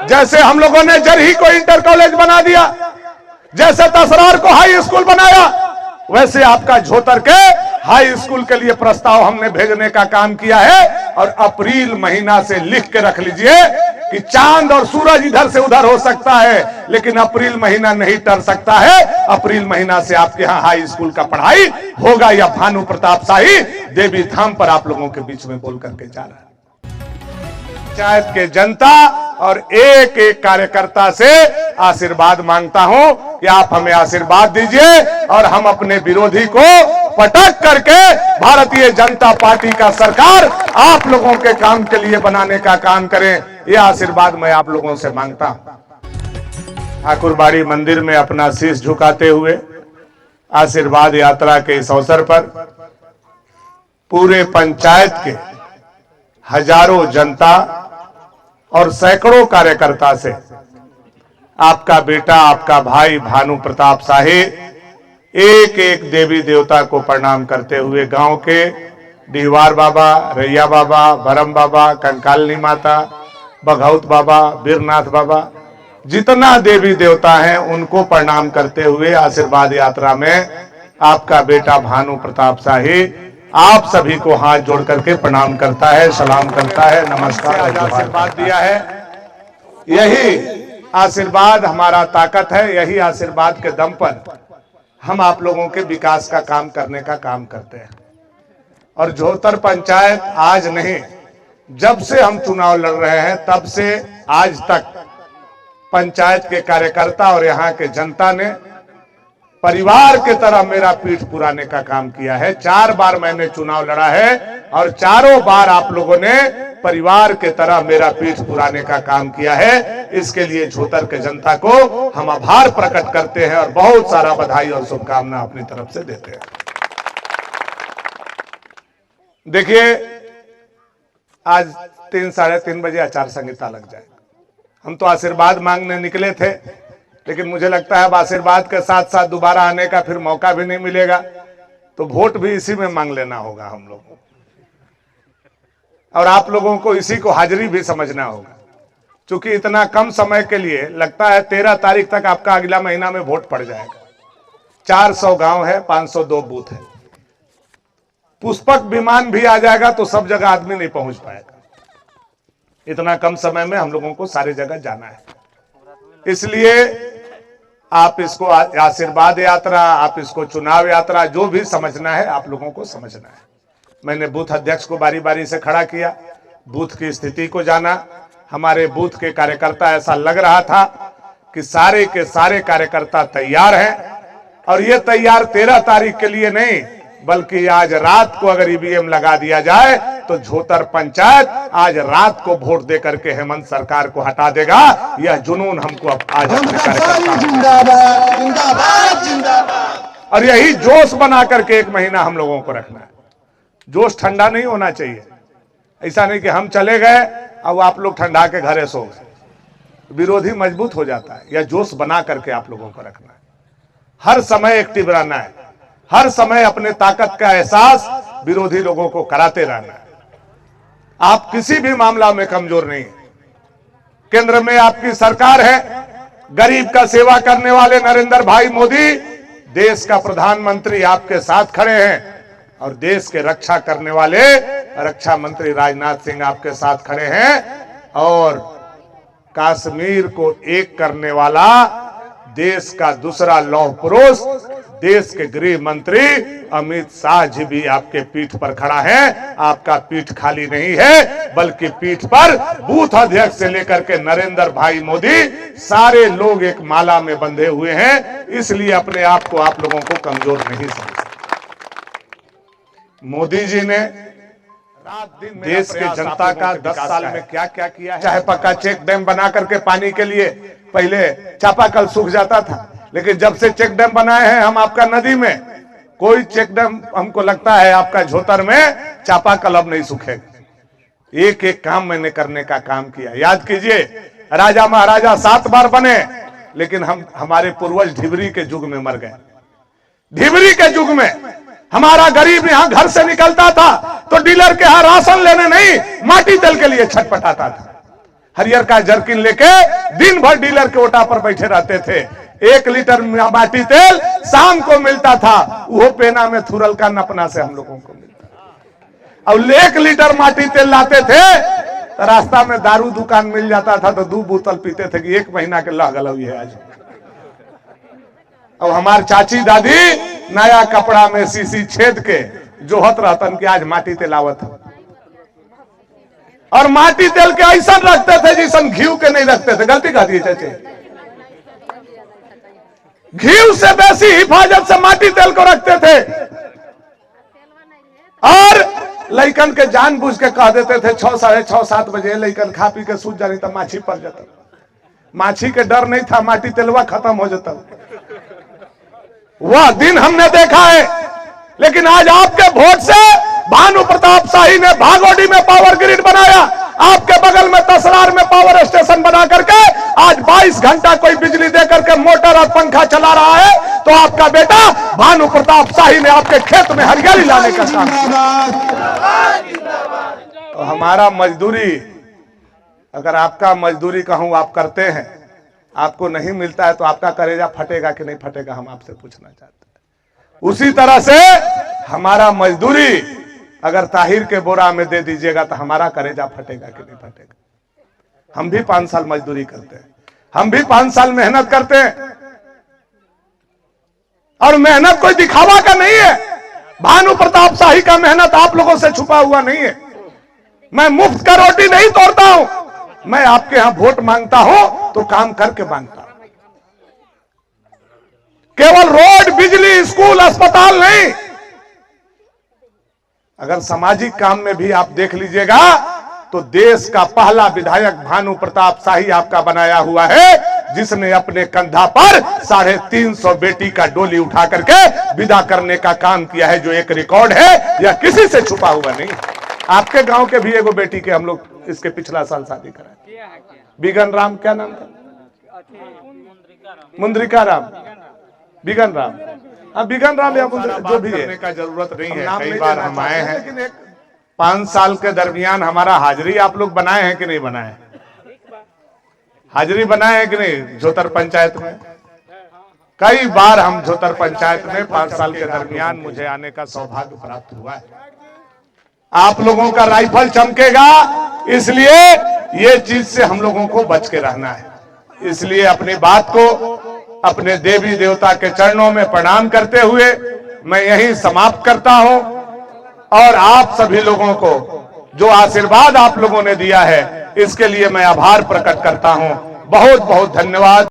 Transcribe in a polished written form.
जैसे हम लोगों ने जरही को इंटर कॉलेज बना दिया, जैसे तसरार को हाई स्कूल बनाया, वैसे आपका झोतर के हाई स्कूल के लिए प्रस्ताव हमने भेजने का काम किया है। और अप्रैल महीना से लिख के रख लीजिए कि चांद और सूरज इधर से उधर हो सकता है, लेकिन अप्रैल महीना नहीं टर सकता है। अप्रैल महीना से आपके यहाँ हाई स्कूल का पढ़ाई होगा। या भानु प्रताप शाही देवी धाम पर आप लोगों के बीच में बोल करके जा रहा है। पंचायत के जनता और एक एक कार्यकर्ता से आशीर्वाद मांगता हूं कि आप हमें आशीर्वाद दीजिए और हम अपने विरोधी को पटक करके भारतीय जनता पार्टी का सरकार आप लोगों के काम के लिए बनाने का काम करें। यह आशीर्वाद मैं आप लोगों से मांगता हूं। ठाकुरबाड़ी मंदिर में अपना शीश झुकाते हुए आशीर्वाद यात्रा के इस अवसर पर पूरे पंचायत के हजारों जनता और सैकड़ों कार्यकर्ता से आपका बेटा, आपका भाई भानु प्रताप शाही एक एक देवी देवता को प्रणाम करते हुए गांव के डिहवार बाबा, रैया बाबा, भरम बाबा, कंकालनी माता, बघौत बाबा, बीरनाथ बाबा, जितना देवी देवता हैं उनको प्रणाम करते हुए आशीर्वाद यात्रा में आपका बेटा भानु प्रताप शाही आप सभी को हाथ जोड़ करके प्रणाम करता है, सलाम करता है, नमस्कार आशीर्वाद दिया है। यही आशीर्वाद हमारा ताकत है। यही आशीर्वाद के दम पर हम आप लोगों के विकास का काम करने का काम करते हैं। और झोतर पंचायत आज नहीं, जब से हम चुनाव लड़ रहे हैं तब से आज तक पंचायत के कार्यकर्ता और यहाँ के जनता ने परिवार के तरह मेरा पीठ पुराने का काम किया है। 4 बार मैंने चुनाव लड़ा है और चारों बार आप लोगों ने परिवार के तरह मेरा पीठ पुराने का काम किया है। इसके लिए झोतर के जनता को हम आभार प्रकट करते हैं और बहुत सारा बधाई और शुभकामना अपनी तरफ से देते हैं। देखिए, आज 3 साढ़े 3 बजे आचार संहिता लग जाएगा। हम तो आशीर्वाद मांगने निकले थे, लेकिन मुझे लगता है अब आशीर्वाद के साथ साथ दोबारा आने का फिर मौका भी नहीं मिलेगा, तो वोट भी इसी में मांग लेना होगा हम लोगों को। और आप लोगों को इसी को हाजिरी भी समझना होगा, क्योंकि इतना कम समय के लिए लगता है 13 तारीख तक आपका अगला महीना में वोट पड़ जाएगा। 400 गांव है, 502 बूथ है। पुष्पक विमान भी आ जाएगा तो सब जगह आदमी नहीं पहुंच पाएगा। इतना कम समय में हम लोगों को सारी जगह जाना है। इसलिए आप इसको आशीर्वाद यात्रा, आप इसको चुनाव यात्रा, जो भी समझना है आप लोगों को समझना है। मैंने बूथ अध्यक्ष को बारी बारी से खड़ा किया, बूथ की स्थिति को जाना। हमारे बूथ के कार्यकर्ता, ऐसा लग रहा था कि सारे के सारे कार्यकर्ता तैयार हैं। और ये तैयार 13 तारीख के लिए नहीं, बल्कि आज रात को अगर ईवीएम लगा दिया जाए तो झोतर पंचायत आज रात को वोट दे करके हेमंत सरकार को हटा देगा। यह जुनून हमको आज अपने कार्यकर्ता और यही जोश बना करके 1 महीना हम लोगों को रखना है। जोश ठंडा नहीं होना चाहिए। ऐसा नहीं कि हम चले गए अब आप लोग ठंडा के घरे सो गए, विरोधी मजबूत हो जाता है। यह जोश बना करके आप लोगों को रखना है। हर समय एक्टिव रहना है, हर समय अपने ताकत का एहसास विरोधी लोगों को कराते रहना है। आप किसी भी मामला में कमजोर नहीं है। केंद्र में आपकी सरकार है, गरीब का सेवा करने वाले नरेंद्र भाई मोदी देश का प्रधानमंत्री आपके साथ खड़े हैं, और देश के रक्षा करने वाले रक्षा मंत्री राजनाथ सिंह आपके साथ खड़े हैं, और कश्मीर को एक करने वाला देश का दूसरा लौह पुरुष देश के गृह मंत्री अमित शाह जी भी आपके पीठ पर खड़ा है। आपका पीठ खाली नहीं है, बल्कि पीठ पर बूथ अध्यक्ष से लेकर के नरेंद्र भाई मोदी सारे लोग एक माला में बंधे हुए हैं। इसलिए अपने आप को आप लोगों को कमजोर नहीं समझ। मोदी जी ने रात दिन देश के जनता का 10 साल में क्या क्या किया है। चाहे पक्का चेक डैम बना करके पानी के लिए, पहले चापाकल सूख जाता था, लेकिन जब से चेक डैम बनाए हैं हम आपका नदी में, कोई चेक डैम हमको लगता है आपका झोतर में चापाकल अब नहीं सूखेगा। एक एक काम मैंने करने का काम किया। याद कीजिए, राजा महाराजा 7 बार बने, लेकिन हमारे पूर्वज ढिबरी के युग में मर गए। ढिबरी के युग में हमारा गरीब यहाँ घर से निकलता था तो डीलर के यहाँ राशन लेने नहीं, माटी तेल के लिए छटपटाता था। हरियर का जर्किन लेके दिन भर डीलर के ओटा पर बैठे रहते थे। 1 लीटर माटी तेल शाम को मिलता था, वो पेना में थुरल का नपना से हम लोगों को मिलता। अब 1 लीटर माटी तेल लाते थे तो रास्ता में दारू दुकान मिल जाता था तो 2 बोतल पीते थे कि 1 महीना के लह गलौई है आज। अब हमार चाची दादी नया कपड़ा में सीसी छेद के जोहत रहतन कि आज माटी तेल आवत है, और माटी तेल के ऐसा रखते थे जैसन घी के नहीं रखते थे। गलती कह दी चाचे, घी से बेसी हिफाजत से माटी तेल को रखते थे। और लइकन के जानबूझ के कह देते थे 6, साढ़े 6, 7 बजे लइकन खा पी के सूझ जानी तो माछी पड़ जाता। माछी के डर नहीं था, माटी तेलवा खत्म हो जाता। वह दिन हमने देखा है। लेकिन आज आपके वोट से भानु प्रताप शाही ने भागोडी में पावर ग्रिड बनाया, आपके बगल में तसरार में पावर स्टेशन बना करके आज 22 घंटा कोई बिजली दे करके मोटर और पंखा चला रहा है। तो आपका बेटा भानु प्रताप शाही ने आपके खेत में हरियाली लाने का काम किया। तो हमारा मजदूरी, अगर आपका मजदूरी कहूं आप करते हैं, आपको नहीं मिलता है तो आपका कलेजा फटेगा कि नहीं फटेगा, हम आपसे पूछना चाहते हैं। उसी तरह से हमारा मजदूरी अगर ताहिर के बोरा में दे दीजिएगा तो हमारा कलेजा फटेगा कि नहीं फटेगा। हम भी 5 साल मजदूरी करते हैं, हम भी 5 साल मेहनत करते हैं, और मेहनत कोई दिखावा का नहीं है। भानु प्रताप शाही का मेहनत आप लोगों से छुपा हुआ नहीं है। मैं मुफ्त का रोटी नहीं तोड़ता हूं, मैं आपके यहां वोट मांगता हूं तो काम करके मांगता हूं। केवल रोड, बिजली, स्कूल, अस्पताल नहीं, अगर सामाजिक काम में भी आप देख लीजिएगा तो देश का पहला विधायक भानु प्रताप शाही आपका बनाया हुआ है, जिसने अपने कंधा पर 350 बेटी का डोली उठा करके विदा करने का काम किया है, जो एक रिकॉर्ड है, यह किसी से छुपा हुआ नहीं। आपके गांव के भी एगो बेटी के हम लोग इसके पिछला साल शादी कराए। बिगन राम, क्या नाम था? मुंद्रिका राम, बिगन राम, बिगन राम या जो भी है, का जरूरत नहीं है। कई बार हम आए हैं, लेकिन 5 साल के दरमियान हमारा हाजिरी आप लोग बनाए हैं कि नहीं बनाए? हाजिरी बनाए हैं कि नहीं? झोतर पंचायत में कई बार हम झोतर पंचायत में 5 साल के दरमियान मुझे आने का सौभाग्य प्राप्त हुआ है। आप लोगों का राइफल चमकेगा, इसलिए ये चीज से हम लोगों को बच के रहना है। इसलिए अपनी बात को अपने देवी देवता के चरणों में प्रणाम करते हुए मैं यही समाप्त करता हूं, और आप सभी लोगों को जो आशीर्वाद आप लोगों ने दिया है इसके लिए मैं आभार प्रकट करता हूं। बहुत बहुत धन्यवाद।